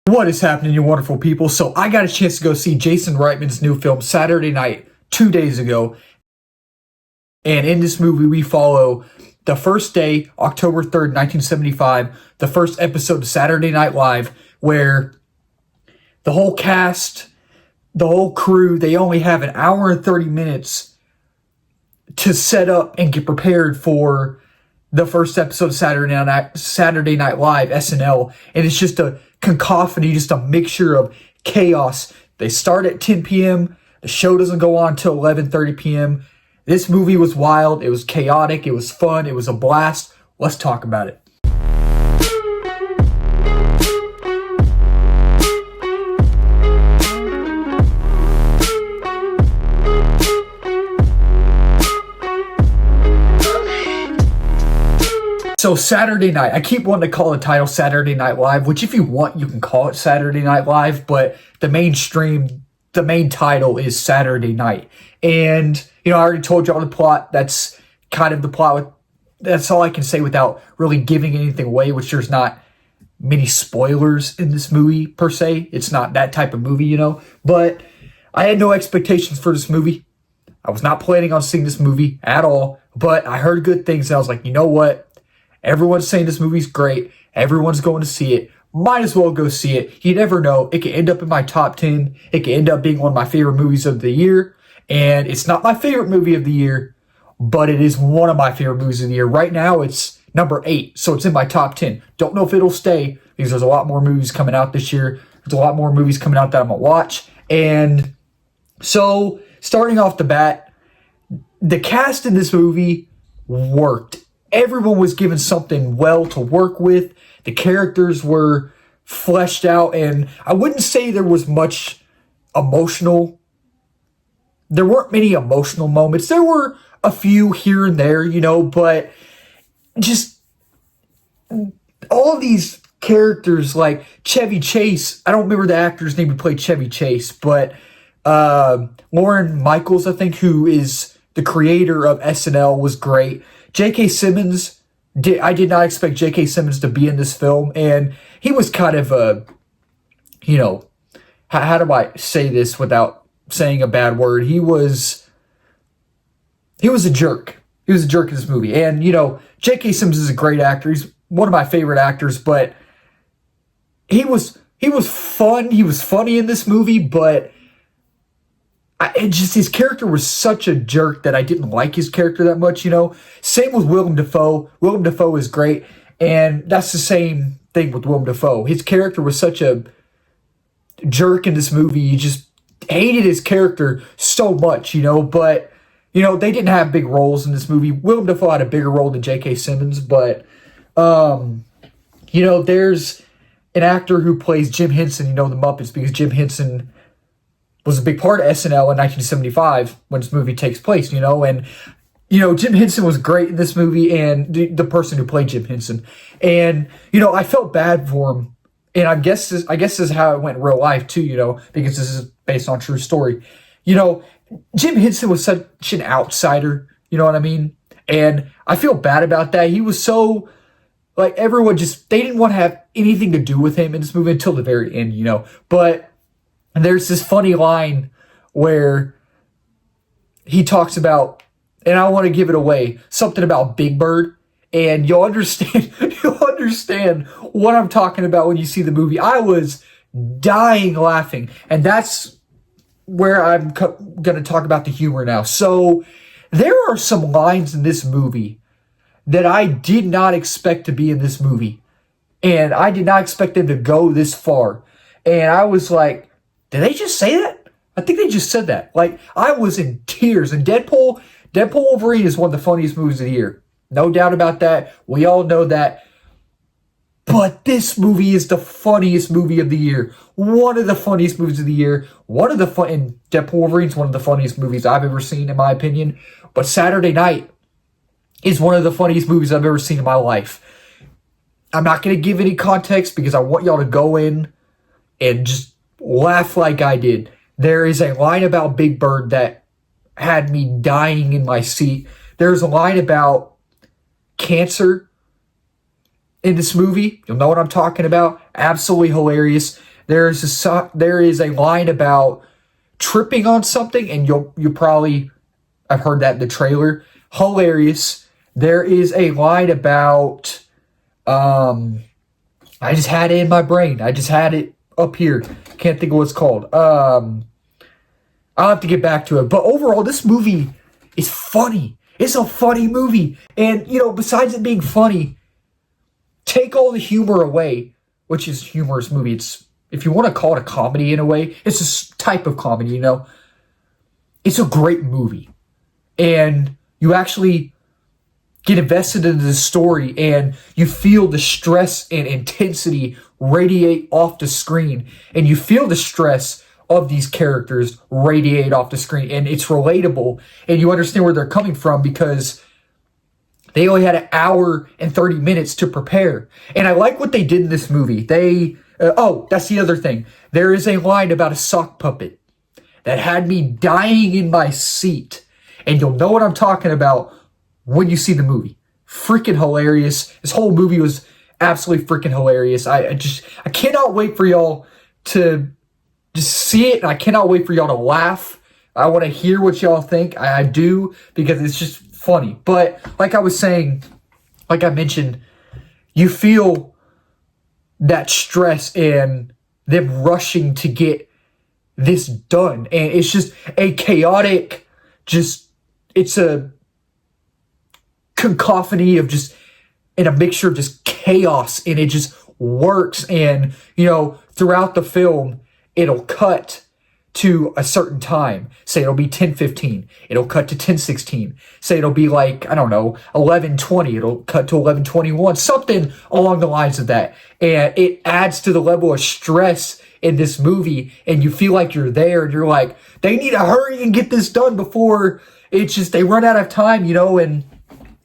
What is happening, you wonderful people? So I got a chance to go see Jason Reitman's new film Saturday Night 2 days ago. And in this movie, we follow the first day, October 3rd, 1975, the first episode of Saturday Night Live, where the whole cast, the whole crew, they only have an hour and 30 minutes to set up and get prepared for the first episode of Saturday Night Live, SNL. And it's just a cacophony, just a mixture of chaos. They start at 10 p.m. The show doesn't go on until 11:30 p.m. This movie was wild. It was chaotic. It was fun. It was a blast. Let's talk about it. So Saturday night, I keep wanting to call the title Saturday Night Live, which if you want, you can call it Saturday Night Live, but the main title is Saturday Night. And, I already told y'all the plot. That's kind of the plot. That's all I can say without really giving anything away, which there's not many spoilers in this movie, per se. It's not that type of movie, But I had no expectations for this movie. I was not planning on seeing this movie at all, but I heard good things, and I was like, you know what? Everyone's saying this movie's great. Everyone's going to see it. Might as well go see it. You never know. It could end up in my top 10. It could end up being one of my favorite movies of the year. And it's not my favorite movie of the year, but it is one of my favorite movies of the year. Right now, it's number 8, so it's in my top 10. Don't know if it'll stay, because there's a lot more movies coming out this year. There's a lot more movies coming out that I'm going to watch. And so, starting off the bat, the cast in this movie worked. Everyone was given something well to work with. The characters were fleshed out, and I wouldn't say there was much emotional. There weren't many emotional moments. There were a few here and there, but just all these characters like Chevy Chase. I don't remember the actor's name who played Chevy Chase, but Lorne Michaels, I think, who is the creator of SNL, was great. J.K. Simmons, I did not expect J.K. Simmons to be in this film, and he was kind of a, how do I say this without saying a bad word? He was a jerk. He was a jerk in this movie, and, J.K. Simmons is a great actor. He's one of my favorite actors, but he was fun. He was funny in this movie, but his character was such a jerk that I didn't like his character that much, Same with Willem Dafoe. Willem Dafoe is great, and that's the same thing with Willem Dafoe. His character was such a jerk in this movie. You just hated his character so much, but, they didn't have big roles in this movie. Willem Dafoe had a bigger role than J.K. Simmons, but, there's an actor who plays Jim Henson, the Muppets, because Jim Henson was a big part of SNL in 1975 when this movie takes place, and, Jim Henson was great in this movie, and the person who played Jim Henson. And, I felt bad for him. And I guess this is how it went in real life too, because this is based on a true story. Jim Henson was such an outsider, you know what I mean? And I feel bad about that. He was so, everyone they didn't want to have anything to do with him in this movie until the very end, But there's this funny line where he talks about, and I don't want to give it away, something about Big Bird, and you'll understand what I'm talking about when you see the movie. I was dying laughing, and that's where I'm going to talk about the humor now. So there are some lines in this movie that I did not expect to be in this movie, and I did not expect them to go this far, and I was like, did they just say that? I think they just said that. I was in tears. And Deadpool Wolverine is one of the funniest movies of the year. No doubt about that. We all know that. But this movie is the funniest movie of the year. One of the funniest movies of the year. And Deadpool Wolverine is one of the funniest movies I've ever seen, in my opinion. But Saturday Night is one of the funniest movies I've ever seen in my life. I'm not going to give any context because I want y'all to go in and just laugh like I did. There is a line about Big Bird that had me dying in my seat. There's a line about cancer in this movie. You'll know what I'm talking about. Absolutely hilarious. there is a line about tripping on something, and you probably, I've heard that in the trailer. Hilarious. There is a line about, I just had it in my brain. I just had it up here. Can't think of what it's called. I'll have to get back to it. But overall, this movie is funny. It's a funny movie. And, you know, besides it being funny, take all the humor away, which is a humorous movie. It's, if you want to call it a comedy in a way, it's a type of comedy, you know. It's a great movie. And you actually get invested into the story, and you feel the stress and intensity radiate off the screen. And you feel the stress of these characters radiate off the screen. And it's relatable, and you understand where they're coming from because they only had an hour and 30 minutes to prepare. And I like what they did in this movie. That's the other thing. There is a line about a sock puppet that had me dying in my seat. And you'll know what I'm talking about when you see the movie. Freaking hilarious. This whole movie was absolutely freaking hilarious. I cannot wait for y'all to just see it. And I cannot wait for y'all to laugh. I want to hear what y'all think. I do, because it's just funny. But like I was saying, like I mentioned, you feel that stress and them rushing to get this done. And it's just a chaotic, it's a cacophony of and a mixture of just chaos, and it just works. And, you know, throughout the film, it'll cut to a certain time. Say it'll be 10:15. It'll cut to 10:16. Say it'll be like, I don't know, 11:20. It'll cut to 11:21. Something along the lines of that. And it adds to the level of stress in this movie, and you feel like you're there, and you're like, they need to hurry and get this done before they run out of time, you know. And,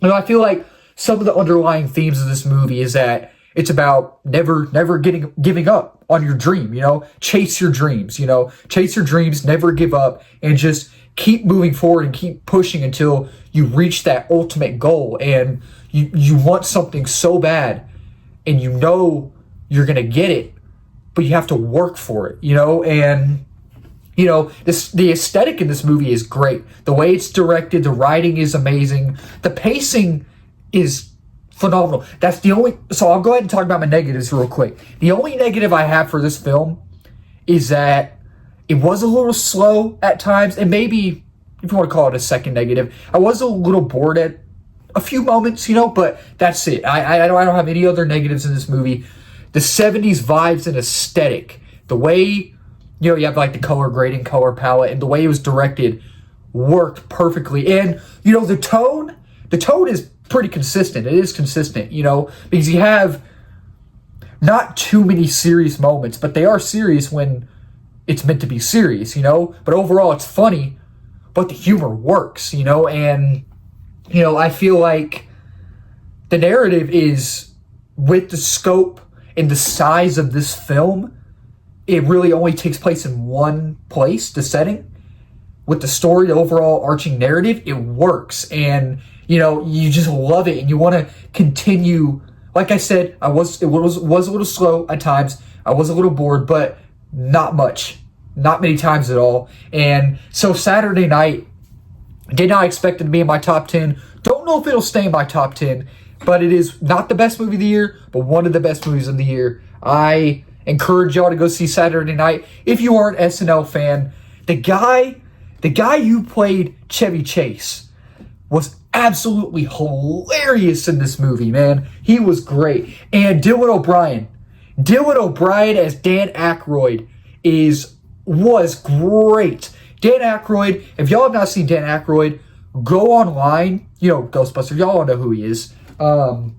you know, I feel like some of the underlying themes of this movie is that it's about never giving up on your dream, you know. Chase your dreams, you know. Chase your dreams, never give up, and just keep moving forward and keep pushing until you reach that ultimate goal. And you want something so bad, and you know you're going to get it, but you have to work for it, you know. And, you know, the aesthetic in this movie is great. The way it's directed, the writing is amazing. The pacing is phenomenal. So I'll go ahead and talk about my negatives real quick. The only negative I have for this film is that it was a little slow at times, and maybe, if you want to call it a second negative, I was a little bored at a few moments, you know, but that's it. I don't have any other negatives in this movie. The 70s vibes and aesthetic, the way, you know, you have like the color grading, color palette, and the way it was directed worked perfectly. And, you know, the tone is pretty consistent. It is consistent, you know, because you have not too many serious moments, but they are serious when it's meant to be serious, you know. But overall, it's funny, but the humor works, you know. And, you know, I feel like the narrative is, with the scope and the size of this film, it really only takes place in one place, the setting. With the story, the overall arching narrative, it works. And, you know, you just love it, and you want to continue. Like I said, it was a little slow at times. I was a little bored, but not much. Not many times at all. And so Saturday Night, did not expect it to be in my top 10. Don't know if it'll stay in my top 10, but it is not the best movie of the year, but one of the best movies of the year. I encourage y'all to go see Saturday Night. If you are an SNL fan, the guy who played Chevy Chase was absolutely hilarious in this movie, man. He was great. And Dylan O'Brien as Dan Aykroyd was great. Dan Aykroyd, if y'all have not seen Dan Aykroyd, go online, you know, Ghostbusters, y'all all know who he is. And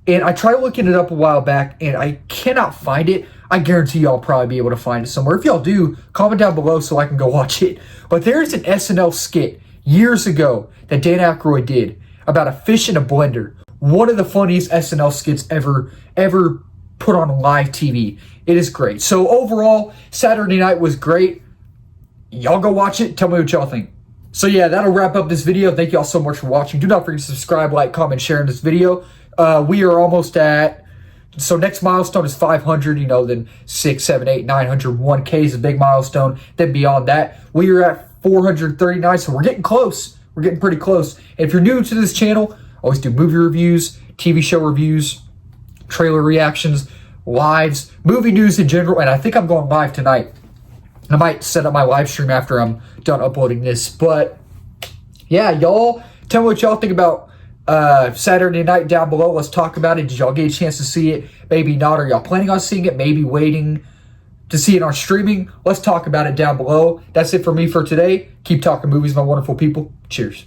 I tried looking it up a while back, and I cannot find it. I guarantee y'all probably be able to find it somewhere. If y'all do, comment down below so I can go watch it. But there's an SNL skit years ago that Dan Aykroyd did about a fish in a blender. One of the funniest SNL skits ever put on live TV. It is great. So overall, Saturday Night was great. Y'all go watch it. Tell me what y'all think. So yeah, that'll wrap up this video. Thank y'all so much for watching. Do not forget to subscribe, like, comment, share in this video. We are almost at So next milestone is 500, then 6, 7, 8, 900, 1K is a big milestone. Then beyond that, we are at 439, so we're getting close. We're getting pretty close. And if you're new to this channel, I always do movie reviews, TV show reviews, trailer reactions, lives, movie news in general, and I think I'm going live tonight. I might set up my live stream after I'm done uploading this. But yeah, y'all, tell me what y'all think about Saturday night down below. Let's talk about it. Did y'all get a chance to see it? Maybe not. Are y'all planning on seeing it? Maybe waiting to see it on streaming? Let's talk about it down below. That's it for me for today. Keep talking movies, my wonderful people. Cheers.